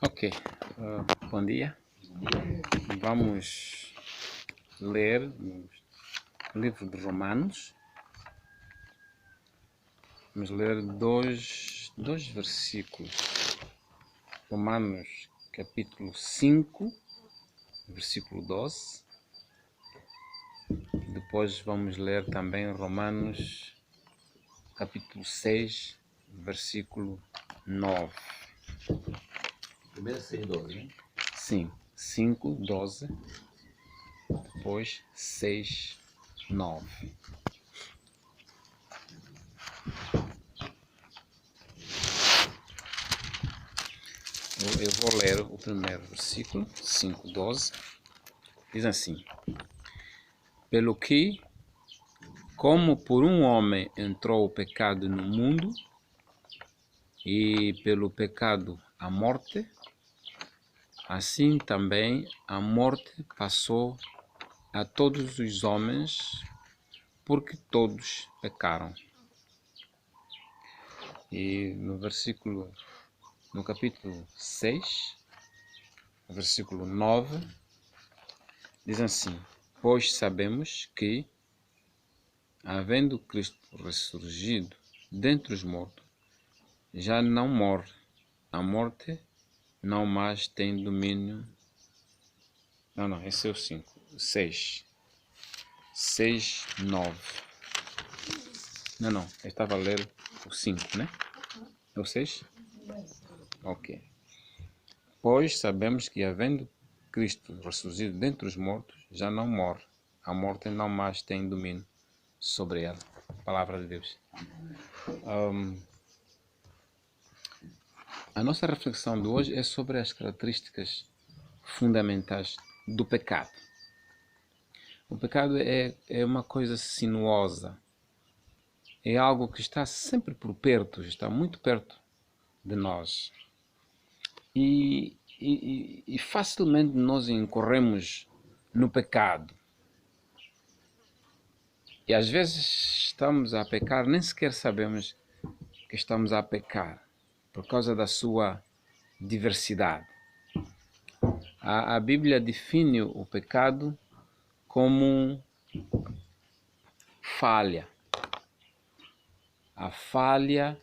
Ok, bom dia. Vamos ler no livro de Romanos. Vamos ler dois versículos. Romanos capítulo 5, versículo 12. Depois vamos ler também Romanos capítulo 6, versículo 9. Primeiro 6, 12, né? Sim, 5, 12. Depois 6, 9. Eu vou ler o primeiro versículo, 5, 12. Diz assim: Pelo que, como por um homem entrou o pecado no mundo, e pelo pecado a morte, assim também a morte passou a todos os homens, porque todos pecaram. E no capítulo 6, versículo 9, diz assim: Pois sabemos que, havendo Cristo ressurgido dentre os mortos, já não morre. A morte não mais tem domínio. Não, esse é o 5. 6. 6, 9. Não, eu estava a ler o 5, né? É o 6? Ok. Pois sabemos que, havendo Cristo ressurgido dentre os mortos, já não morre. A morte não mais tem domínio sobre ela. Palavra de Deus. A nossa reflexão de hoje é sobre as características fundamentais do pecado. O pecado é uma coisa sinuosa, é algo que está sempre por perto, está muito perto de nós. E facilmente nós incorremos no pecado. E às vezes estamos a pecar, nem sequer sabemos que estamos a pecar, por causa da sua diversidade. A Bíblia define o pecado como falha. A falha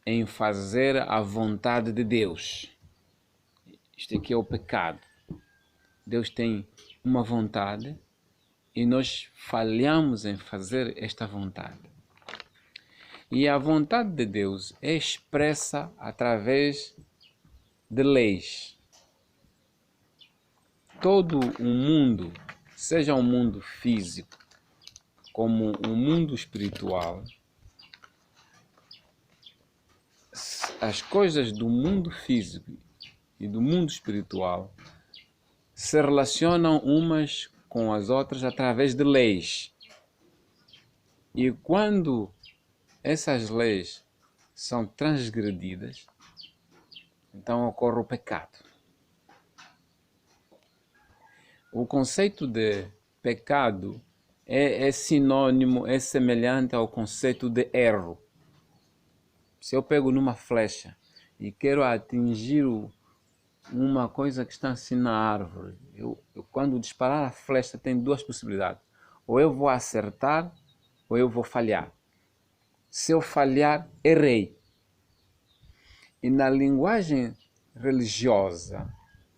em fazer a vontade de Deus. Isto aqui é o pecado. Deus tem uma vontade e nós falhamos em fazer esta vontade. E a vontade de Deus é expressa através de leis. Todo o mundo, seja um mundo físico como um mundo espiritual, as coisas do mundo físico e do mundo espiritual se relacionam umas com as outras através de leis. E quando essas leis são transgredidas, então ocorre o pecado. O conceito de pecado é sinônimo, é semelhante ao conceito de erro. Se eu pego numa flecha e quero atingir uma coisa que está assim na árvore, eu quando disparar a flecha tem duas possibilidades. Ou eu vou acertar, ou eu vou falhar. Se eu falhar, errei. E na linguagem religiosa,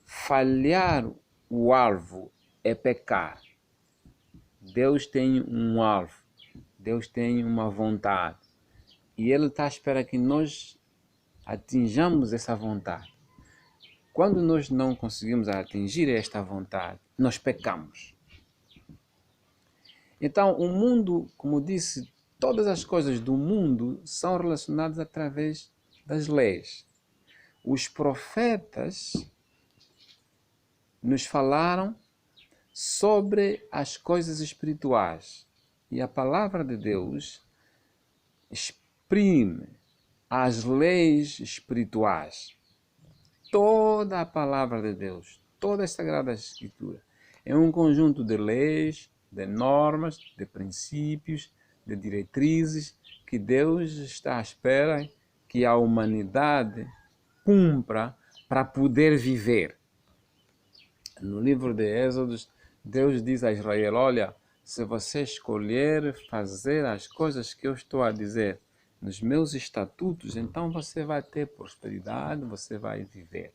falhar o alvo é pecar. Deus tem um alvo, Deus tem uma vontade. E Ele está à espera que nós atinjamos essa vontade. Quando nós não conseguimos atingir esta vontade, nós pecamos. Então, o mundo, como disse, todas as coisas do mundo são relacionadas através das leis. Os profetas nos falaram sobre as coisas espirituais. E a palavra de Deus exprime as leis espirituais. Toda a palavra de Deus, toda a Sagrada Escritura, é um conjunto de leis, de normas, de princípios, de diretrizes que Deus está à espera que a humanidade cumpra para poder viver. No livro de Êxodos, Deus diz a Israel, olha, se você escolher fazer as coisas que eu estou a dizer nos meus estatutos, então você vai ter prosperidade, você vai viver.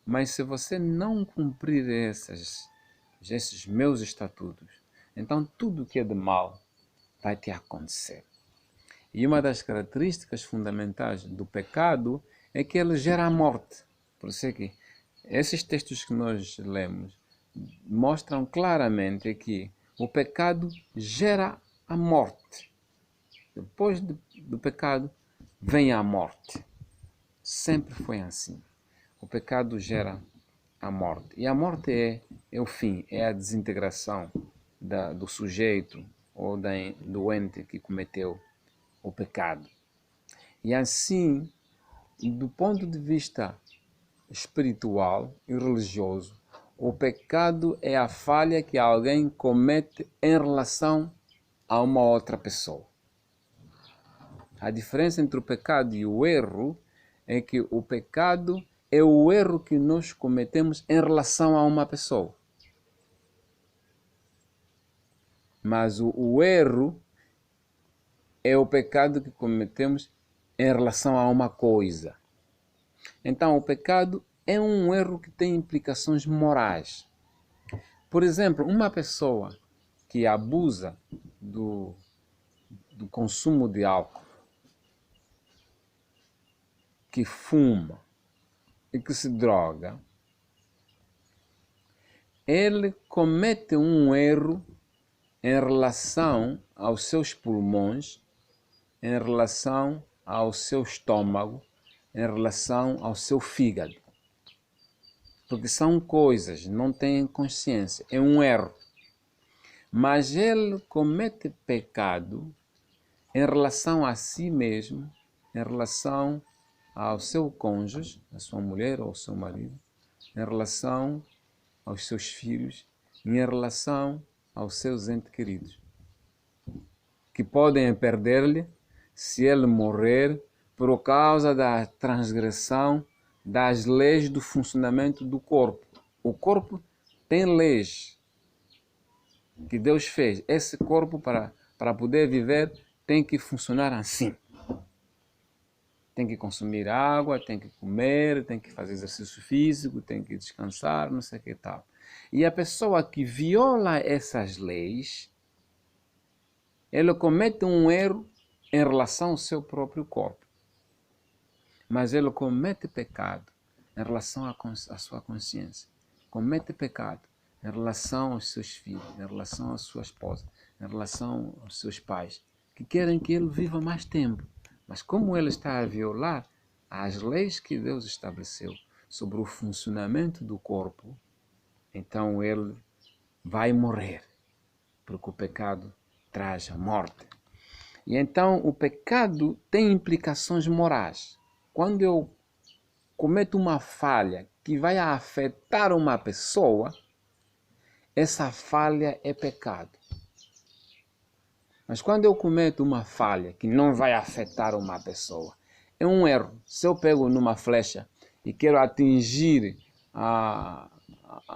Mas se você não cumprir esses meus estatutos, então tudo que é de mal vai te acontecer. E uma das características fundamentais do pecado é que ele gera a morte. Por isso é que esses textos que nós lemos mostram claramente que o pecado gera a morte. Depois do pecado vem a morte. Sempre foi assim. O pecado gera a morte. E a morte é o fim, é a desintegração do sujeito ou do ente que cometeu o pecado. E assim, do ponto de vista espiritual e religioso, o pecado é a falha que alguém comete em relação a uma outra pessoa. A diferença entre o pecado e o erro é que o pecado é o erro que nós cometemos em relação a uma pessoa. Mas o erro é o pecado que cometemos em relação a uma coisa. Então, o pecado é um erro que tem implicações morais. Por exemplo, uma pessoa que abusa do consumo de álcool, que fuma e que se droga, ele comete um erro em relação aos seus pulmões, em relação ao seu estômago, em relação ao seu fígado. Porque são coisas, não têm consciência, é um erro. Mas ele comete pecado em relação a si mesmo, em relação ao seu cônjuge, a sua mulher ou ao seu marido, em relação aos seus filhos e em relação aos seus entes queridos, que podem perder-lhe se ele morrer por causa da transgressão das leis do funcionamento do corpo. O corpo tem leis que Deus fez. Esse corpo, para poder viver, tem que funcionar assim. Tem que consumir água, tem que comer, tem que fazer exercício físico, tem que descansar, não sei o que tal. E a pessoa que viola essas leis, ele comete um erro em relação ao seu próprio corpo. Mas ele comete pecado em relação à sua consciência. Comete pecado em relação aos seus filhos, em relação à sua esposa, em relação aos seus pais, que querem que ele viva mais tempo. Mas como ele está a violar as leis que Deus estabeleceu sobre o funcionamento do corpo, então ele vai morrer, porque o pecado traz a morte. E então o pecado tem implicações morais. Quando eu cometo uma falha que vai afetar uma pessoa, essa falha é pecado. Mas quando eu cometo uma falha que não vai afetar uma pessoa, é um erro. Se eu pego numa flecha e quero atingir a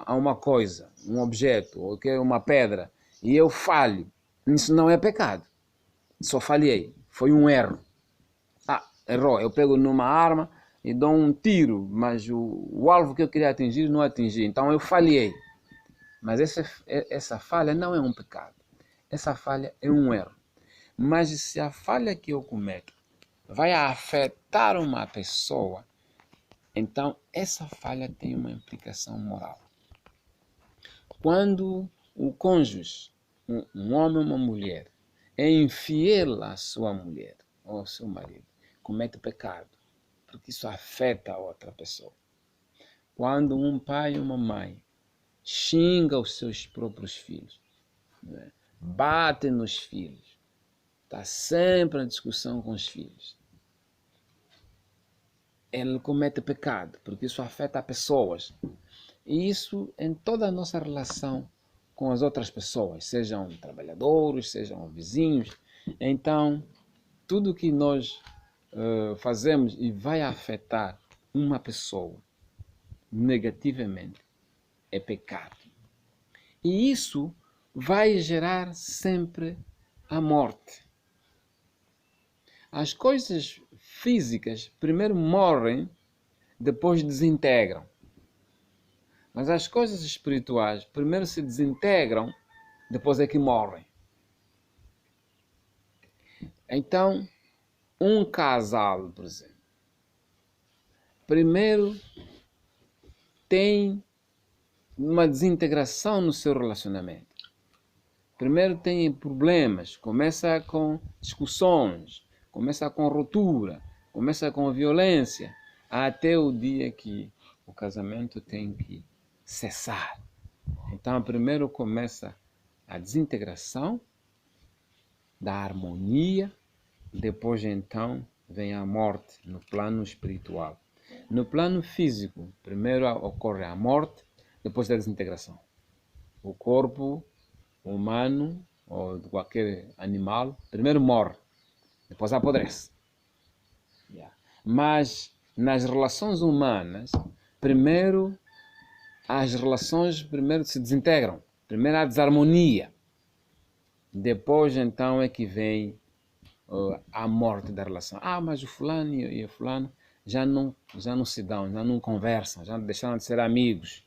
uma coisa, um objeto, ou quero uma pedra, e eu falho, isso não é pecado. Só falhei. Foi um erro. Errou. Eu pego numa arma e dou um tiro, mas o alvo que eu queria atingir não atingi. Então eu falhei. Mas essa falha não é um pecado. Essa falha é um erro. Mas se a falha que eu cometo vai afetar uma pessoa, então essa falha tem uma implicação moral. Quando o cônjuge, um homem ou uma mulher, é infiel à sua mulher ou ao seu marido, comete pecado, porque isso afeta a outra pessoa. Quando um pai ou uma mãe xinga os seus próprios filhos, né? Bate nos filhos, está sempre em discussão com os filhos, ele comete pecado, porque isso afeta pessoas. E isso em toda a nossa relação com as outras pessoas, sejam trabalhadores, sejam vizinhos. Então, tudo que nós fazemos e vai afetar uma pessoa, negativamente, é pecado. E isso vai gerar sempre a morte. As coisas físicas primeiro morrem, depois desintegram. Mas as coisas espirituais primeiro se desintegram, depois é que morrem. Então, um casal, por exemplo, primeiro tem uma desintegração no seu relacionamento. Primeiro tem problemas, começa com discussões, começa com ruptura, começa com violência, até o dia que o casamento tem que cessar. Então, primeiro começa a desintegração da harmonia, depois então vem a morte no plano espiritual. No plano físico, primeiro ocorre a morte, depois da desintegração. O corpo humano ou de qualquer animal primeiro morre, depois apodrece. Mas nas relações humanas, primeiro as relações primeiro se desintegram, primeiro há desarmonia, depois então é que vem a morte da relação. Mas o fulano e o fulano já não se dão, já não conversam, já deixaram de ser amigos.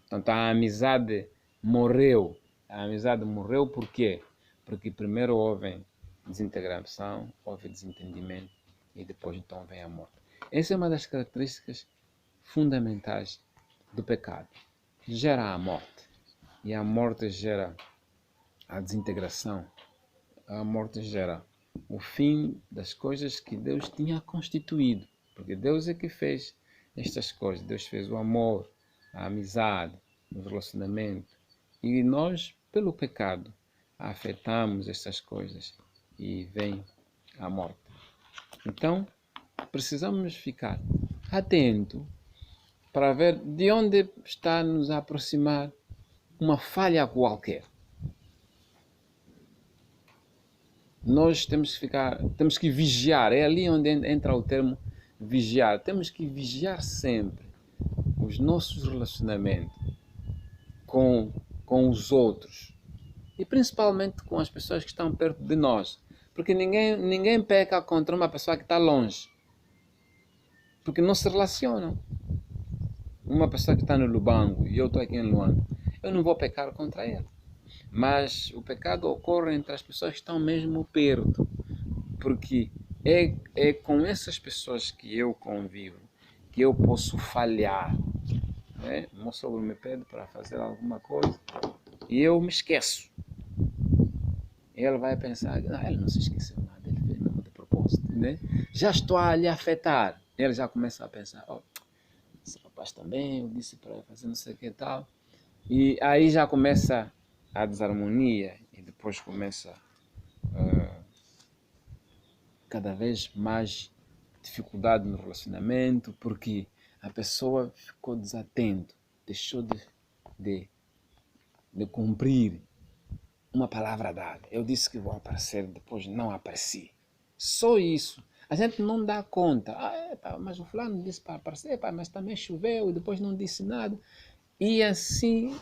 Portanto, a amizade morreu. A amizade morreu por quê? Porque primeiro houve desintegração, houve desentendimento e depois então vem a morte. Essa é uma das características fundamentais do pecado. Gera a morte. E a morte gera a desintegração. A morte gera o fim das coisas que Deus tinha constituído. Porque Deus é que fez estas coisas. Deus fez o amor, a amizade, o relacionamento. E nós, pelo pecado, afetamos estas coisas e vem a morte. Então, precisamos ficar atento para ver de onde está nos a aproximar uma falha qualquer. Nós temos que vigiar, é ali onde entra o termo vigiar. Temos que vigiar sempre os nossos relacionamentos com os outros e principalmente com as pessoas que estão perto de nós, porque ninguém peca contra uma pessoa que está longe, porque não se relacionam. Uma pessoa que está no Lubango e eu estou aqui em Luanda, eu não vou pecar contra ela. Mas o pecado ocorre entre as pessoas que estão mesmo perto, porque é com essas pessoas que eu convivo que eu posso falhar. O meu sogro me pede para fazer alguma coisa e eu me esqueço. Ele vai pensar, ele não se esqueceu nada, ele fez mesmo de propósito. Né? Já estou a lhe afetar. Ele já começa a pensar, esse rapaz também, eu disse para ele fazer não sei o que e tal. E aí já começa a desarmonia e depois começa cada vez mais dificuldade no relacionamento, porque a pessoa ficou desatento, deixou de cumprir uma palavra dada. Eu disse que vou aparecer, depois não apareci. Só isso. A gente não dá conta. Mas o fulano disse para aparecer, mas também choveu e depois não disse nada. E assim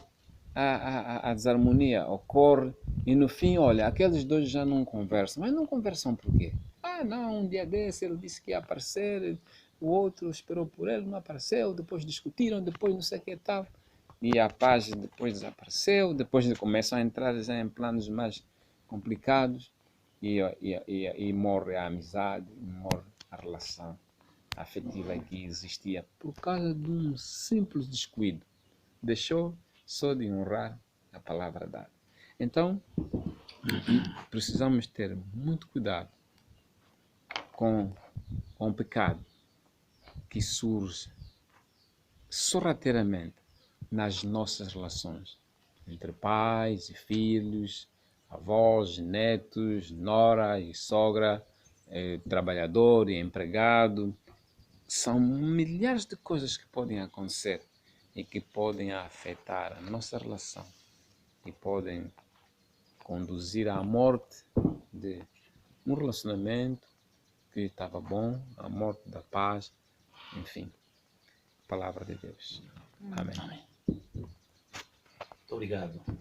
a desarmonia ocorre e no fim, olha, aqueles dois já não conversam. Mas não conversam por quê? Não, um dia desse ele disse que ia aparecer, o outro esperou por ele, não apareceu, depois discutiram, depois não sei o que e tal. E a paz depois desapareceu, depois começam a entrar já em planos mais complicados e morre a amizade, morre a relação afetiva que existia por causa de um simples descuido. Deixou só de honrar a palavra dada. Então, precisamos ter muito cuidado com o pecado que surge sorrateiramente nas nossas relações entre pais e filhos, avós, netos, nora e sogra, trabalhador e empregado. São milhares de coisas que podem acontecer e que podem afetar a nossa relação e podem conduzir à morte de um relacionamento que estava bom, à morte da paz, enfim, palavra de Deus. Amém. Muito obrigado.